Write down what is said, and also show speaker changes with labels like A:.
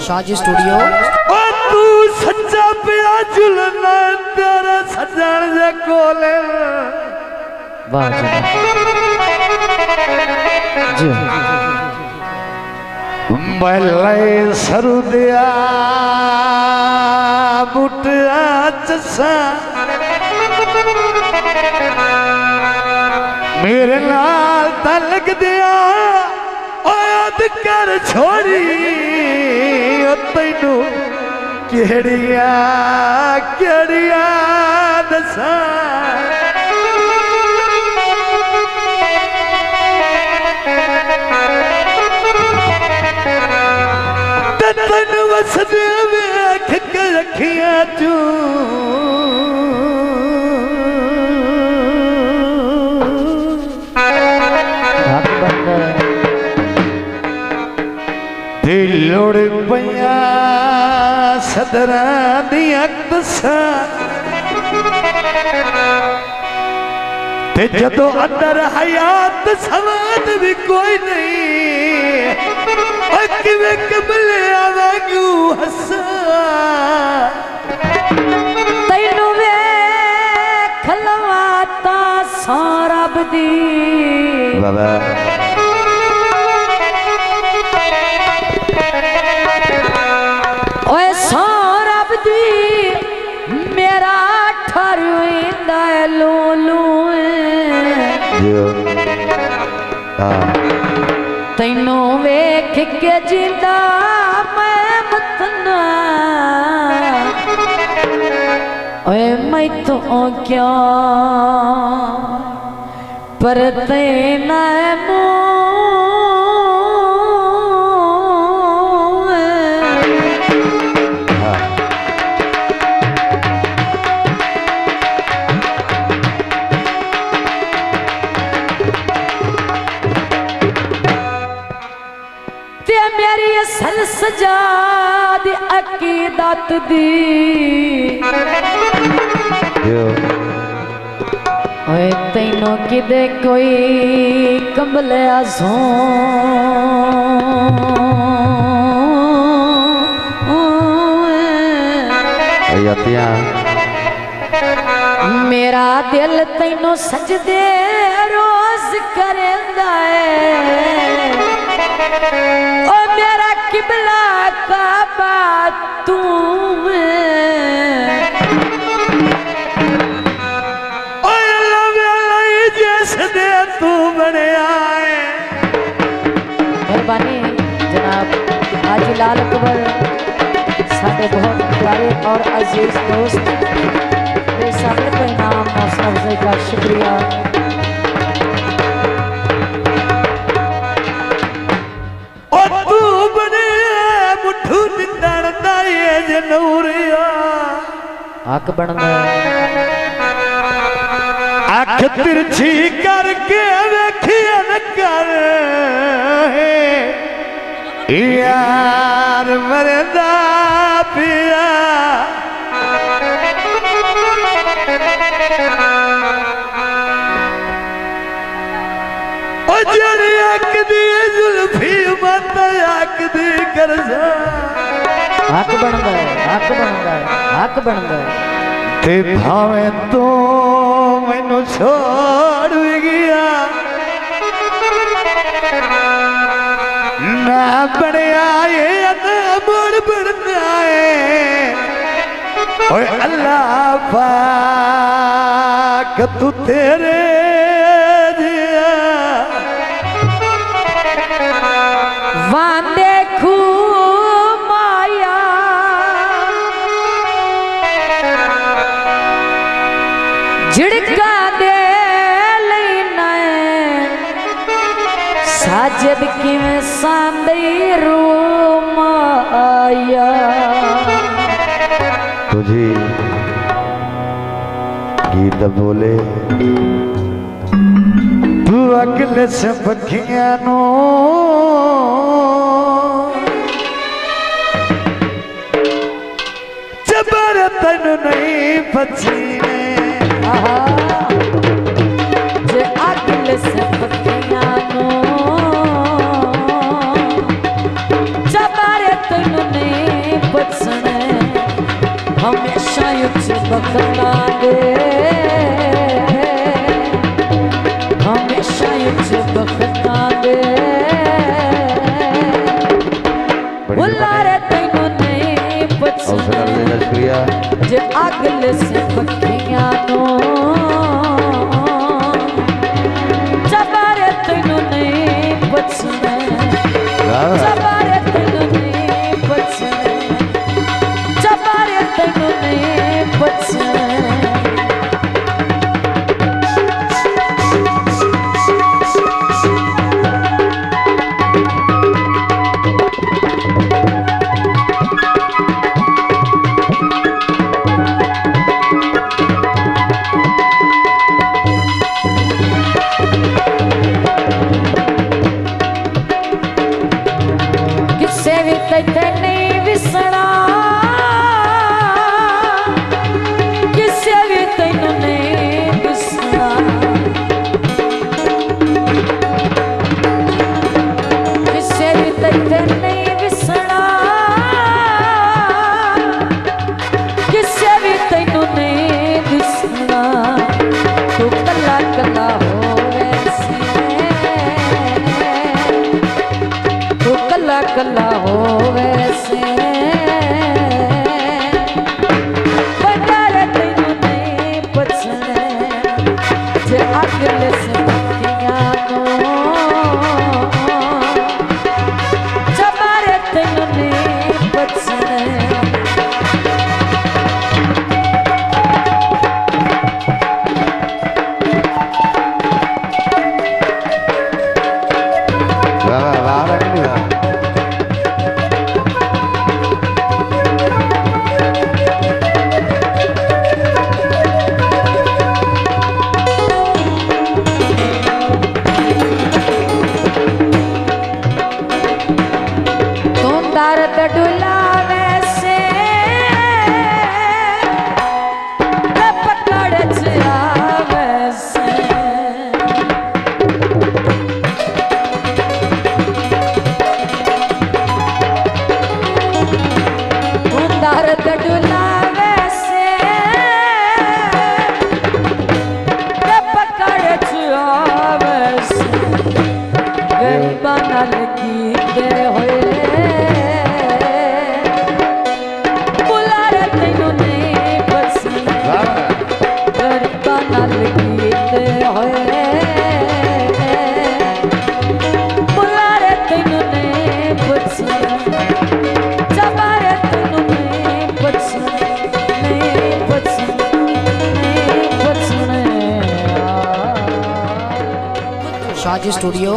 A: Shaji studio.
B: तू सच्चा पिया झुलना तेरा सजन जे कोले।
A: वाह जी
B: मले सरुदिया बुटिया चसा मेरे नाल तलक दिया याद कर छोड़ी तैनू केड़िया केड़िया दसा तन वसदे वेख के रखिया तू दिलोड़ पिया सदरा दिया दसा ते जदों अंदर हयात सवाद भी कोई नहीं किवें कमले आवागू हसा
A: तैनू वेख लवाता सौरभ दी
B: बाबा
A: ओए सौरभ दी मेरा ठरुइंदा लोलू तैनू वेख के जिंदा मैं मतना ओए मैं तो क्या पर तेना मेरी असल सजाद अकीदत दी ओए तैनों किदे कोई कंबले आसो मेरा दिल तैनों सजदे रोज करेंदा है ओ मेरा किबला काबा तू
B: दे तू बने आए
A: मेहरबानी जनाब हाजी लाल अकबर साढ़े बहुत प्यारे और अजीज दोस्त बेसाबिर को इनाम हौसला अफजाई का शुक्रिया। हक बनदा
B: अख तिरछी करके वेखिया न कर यार मरदा पिया ओ जड़ी अख दी जुल्फी मत अख दी करजा
A: हक बनदा है हक बनदा है हक बनदा है
B: ते भावे तो मैनू छोड़ भी गया ना बनया ये ना मुड़ बनना है ओए अल्लाह पाक तू तेरे दिया
A: वां देखू माया झिड़का दे लेना साजिद किवें सांदी रूम आया
B: तुझे गीत बोले तू अगले से पखियां नो जबर तन नहीं पछीने
A: जे अगले से पखियां नो जबर तन नहीं बचने हमेशा युच बखना दे हमेशा युच बखना दे बुलारे तैनू नहीं बचने जे अगले से पक्कियां नो चबारे तैनू नहीं बचने चबारे तैनू नहीं बचने चबारे तैनू नहीं बचने तैथे नहीं विसना किसे भी तैनू नहीं विसना किसे भी तैथे नहीं विसना किसे भी तैनू नहीं विसना तू कला कला हो वैसे तू कला कला हो वैसे बंदारे तैनू नहीं बचने जे अगले से पक्कियां नो चबारे तैनू नहीं बचने दर्द डुलावे से पकड़ जावे से दर्द डुलावे से पकड़ जावे से गरीबा नाल कीते होए
C: शाजी स्टूडियो